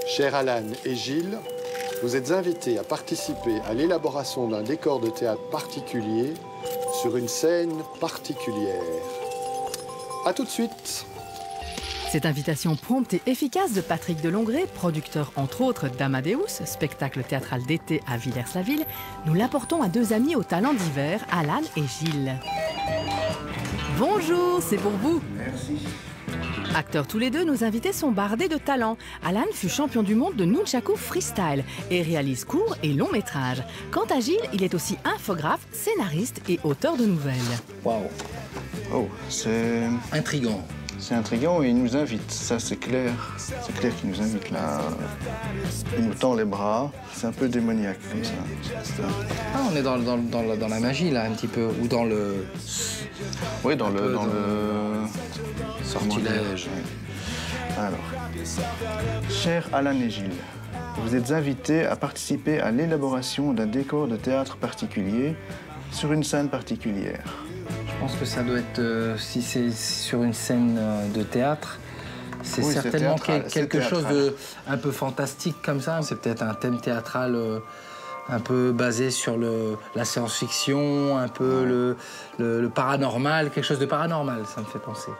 Chers Alan et Gilles, vous êtes invités à participer à l'élaboration d'un décor de théâtre particulier sur une scène particulière. À tout de suite. Cette invitation prompte et efficace de Patrick Delongret, producteur entre autres d'Amadeus, spectacle théâtral d'été à Villers-la-Ville, nous l'apportons à deux amis aux talents divers, Alan et Gilles. Bonjour, c'est pour vous. Merci. Acteurs tous les deux, nos invités sont bardés de talent. Alan fut champion du monde de nunchaku freestyle et réalise courts et longs métrages. Quant à Gilles, il est aussi infographe, scénariste et auteur de nouvelles. Waouh. Oh, c'est intriguant. C'est intriguant et il nous invite, ça c'est clair. C'est clair qu'il nous invite là. Il nous tend les bras, c'est un peu démoniaque comme ça. Ah, on est dans la magie là un petit peu, ou dans le... Oui, dans le sortilège. Alors, chers Alan et Gilles, vous êtes invités à participer à l'élaboration d'un décor de théâtre particulier sur une scène particulière. Je pense que ça doit être, si c'est sur une scène de théâtre, c'est oui, certainement quelque chose de un peu fantastique comme ça. C'est peut-être un thème théâtral un peu basé sur la science-fiction, un peu le paranormal, quelque chose de paranormal, ça me fait penser.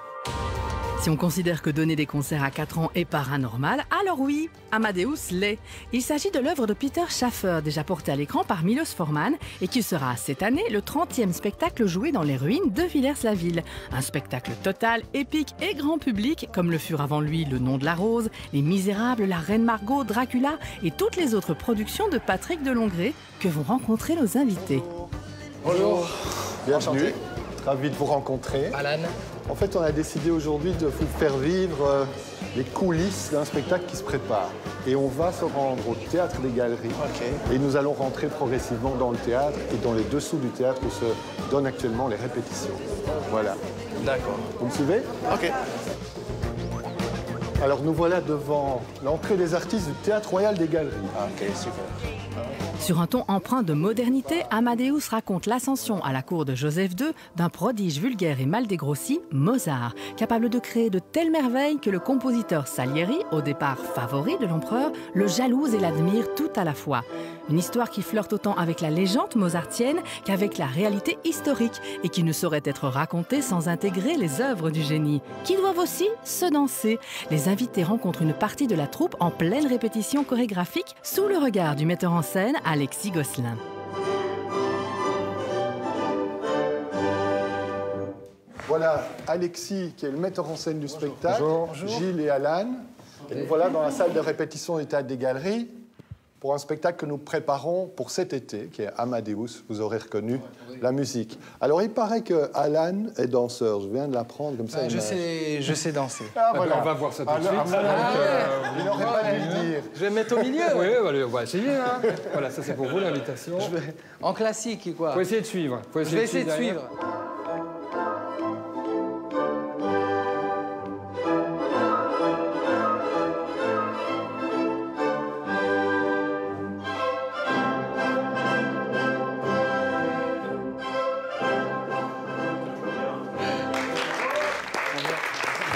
Si on considère que donner des concerts à 4 ans est paranormal, alors oui, Amadeus l'est. Il s'agit de l'œuvre de Peter Shaffer, déjà portée à l'écran par Milos Forman, et qui sera cette année le 30e spectacle joué dans les ruines de Villers-la-Ville. Un spectacle total, épique et grand public, comme le furent avant lui Le Nom de la Rose, Les Misérables, La Reine Margot, Dracula et toutes les autres productions de Patrick Delongret que vont rencontrer nos invités. Bonjour, bienvenue, ravi de vous rencontrer. Alan. En fait, on a décidé aujourd'hui de vous faire vivre les coulisses d'un spectacle qui se prépare. Et on va se rendre au Théâtre des Galeries. Okay. Et nous allons rentrer progressivement dans le théâtre et dans les dessous du théâtre où se donnent actuellement les répétitions. Voilà. D'accord. Vous me suivez? Ok. Alors nous voilà devant l'entrée des artistes du Théâtre Royal des Galeries. Ok, super. Sur un ton empreint de modernité, Amadeus raconte l'ascension à la cour de Joseph II d'un prodige vulgaire et mal dégrossi, Mozart, capable de créer de telles merveilles que le compositeur Salieri, au départ favori de l'empereur, le jalouse et l'admire tout à la fois. Une histoire qui flirte autant avec la légende mozartienne qu'avec la réalité historique et qui ne saurait être racontée sans intégrer les œuvres du génie, qui doivent aussi se danser. Les invités rencontrent une partie de la troupe en pleine répétition chorégraphique sous le regard du metteur en scène Alexis Gosselin. Voilà Alexis qui est le metteur en scène du spectacle, bonjour. Gilles et Alan. Et nous voilà dans la salle de répétition du Théâtre des Galeries pour un spectacle que nous préparons pour cet été, qui est Amadeus, vous aurez reconnu la musique. Alors il paraît que Alan est danseur, je viens de l'apprendre comme ça. Je sais danser. Ah, voilà. On va voir ça tout de suite. Il n'aurait pas dû le dire. Je vais me mettre au milieu. Oui, on va essayer. Hein. Voilà, ça c'est pour vous l'invitation. En classique, quoi. Faut essayer de suivre. Je vais essayer de suivre.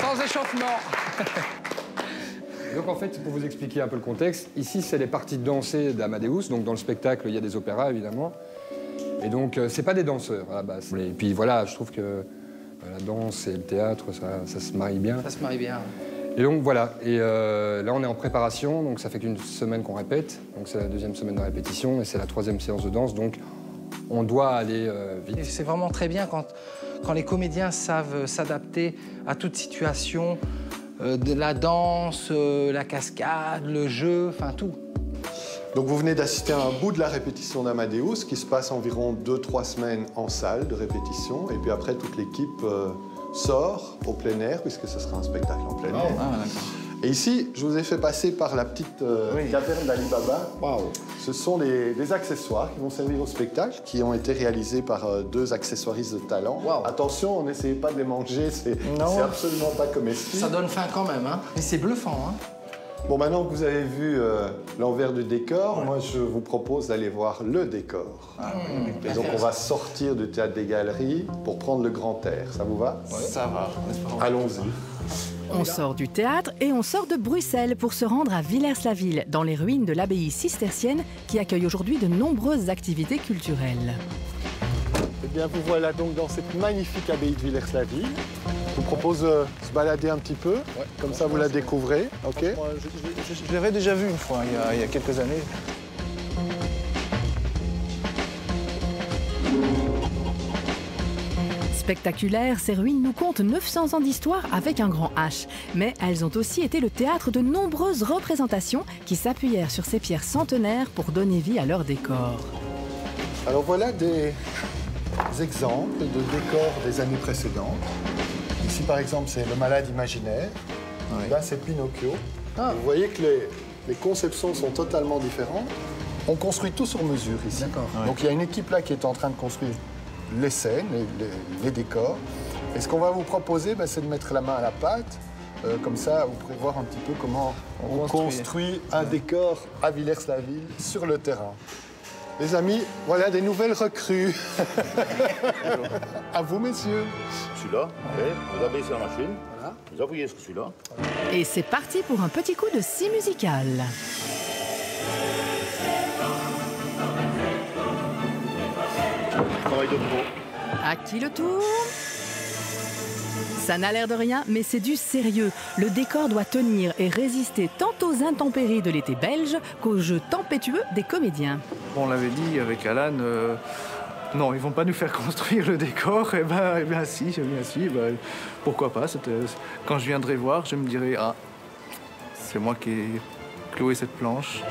Sans échauffement. Donc en fait, pour vous expliquer un peu le contexte, ici c'est les parties dansées d'Amadeus, donc dans le spectacle il y a des opéras évidemment, et donc c'est pas des danseurs à la base. Et puis voilà, je trouve que la danse et le théâtre, ça se marie bien. Ça se marie bien. Et donc voilà, et là on est en préparation, donc ça fait qu'une semaine qu'on répète, donc c'est la 2e semaine de répétition et c'est la 3e séance de danse, donc on doit aller vite. C'est vraiment très bien quand les comédiens savent s'adapter à toute situation, de la danse, la cascade, le jeu, enfin tout. Donc vous venez d'assister à un bout de la répétition d'Amadeus qui se passe environ 2-3 semaines en salle de répétition et puis après toute l'équipe sort au plein air puisque ce sera un spectacle en plein air. Et ici, je vous ai fait passer par la petite caverne d'Ali Baba. Wow. Ce sont des accessoires qui vont servir au spectacle, qui ont été réalisés par 2 accessoiristes de talent. Wow. Attention, n'essayez pas de les manger, c'est absolument pas comestible. Ça donne faim quand même, hein. Mais c'est bluffant, hein. Bon, maintenant que vous avez vu l'envers du décor, moi je vous propose d'aller voir le décor. Et donc on va sortir du Théâtre des Galeries pour prendre le grand air. Ça vous va? Ça va. Allons-y. On sort du théâtre et on sort de Bruxelles pour se rendre à Villers-la-Ville, dans les ruines de l'abbaye cistercienne qui accueille aujourd'hui de nombreuses activités culturelles. Eh bien, vous voilà donc dans cette magnifique abbaye de Villers-la-Ville. Je vous propose de se balader un petit peu, comme ça vous la découvrez. Ok. Je l'avais déjà vue une fois, il y a quelques années. Spectaculaires, ces ruines nous content 900 ans d'histoire avec un grand H. Mais elles ont aussi été le théâtre de nombreuses représentations qui s'appuyèrent sur ces pierres centenaires pour donner vie à leur décor. Alors voilà des exemples de décors des années précédentes. Ici par exemple c'est le malade imaginaire, là c'est Pinocchio. Vous voyez que les conceptions sont totalement différentes. On construit tout sur mesure ici. Donc il y a une équipe là qui est en train de construire les scènes, les décors. Et ce qu'on va vous proposer, c'est de mettre la main à la pâte. Comme ça, vous pourrez voir un petit peu comment on construit un décor à Villers-la-Ville sur le terrain. Les amis, voilà des nouvelles recrues. À vous, messieurs. Celui-là, vous abaissez la machine, vous appuyez sur celui-là. Et c'est parti pour un petit coup de scie musicale. Travail de pro. À qui le tour? Ça n'a l'air de rien, mais c'est du sérieux. Le décor doit tenir et résister tant aux intempéries de l'été belge qu'aux jeux tempétueux des comédiens. On l'avait dit avec Alan, non, ils vont pas nous faire construire le décor. Eh bien si, pourquoi pas. Quand je viendrai voir, je me dirai, ah, c'est moi qui ai cloué cette planche.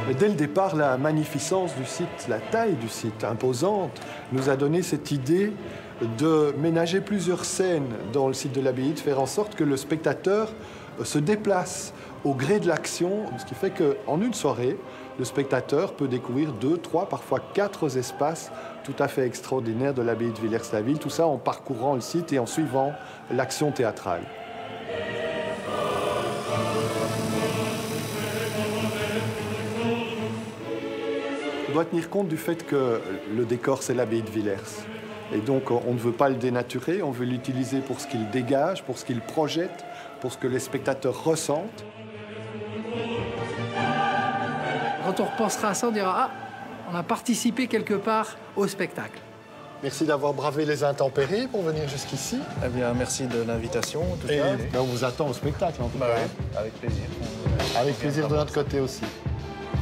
Mais dès le départ, la magnificence du site, la taille du site imposante, nous a donné cette idée de ménager plusieurs scènes dans le site de l'abbaye, de faire en sorte que le spectateur se déplace au gré de l'action, ce qui fait qu'en une soirée, le spectateur peut découvrir 2, 3, parfois 4 espaces tout à fait extraordinaires de l'abbaye de Villers-la-Ville, tout ça en parcourant le site et en suivant l'action théâtrale. On doit tenir compte du fait que le décor, c'est l'abbaye de Villers. Et donc, on ne veut pas le dénaturer, on veut l'utiliser pour ce qu'il dégage, pour ce qu'il projette, pour ce que les spectateurs ressentent. Quand on repensera à ça, on dira « Ah, on a participé quelque part au spectacle ». Merci d'avoir bravé les intempéries pour venir jusqu'ici. Eh bien, merci de l'invitation. Et on vous attend au spectacle, en tout cas. Avec plaisir. Avec plaisir de notre côté aussi.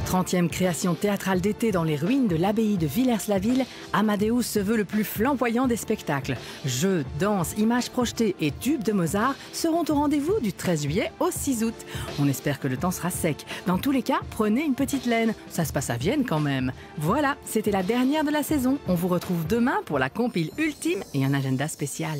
30e création théâtrale d'été dans les ruines de l'abbaye de Villers-la-Ville, Amadeus se veut le plus flamboyant des spectacles. Jeux, danses, images projetées et tubes de Mozart seront au rendez-vous du 13 juillet au 6 août. On espère que le temps sera sec. Dans tous les cas, prenez une petite laine. Ça se passe à Vienne quand même. Voilà, c'était la dernière de la saison. On vous retrouve demain pour la compile ultime et un agenda spécial.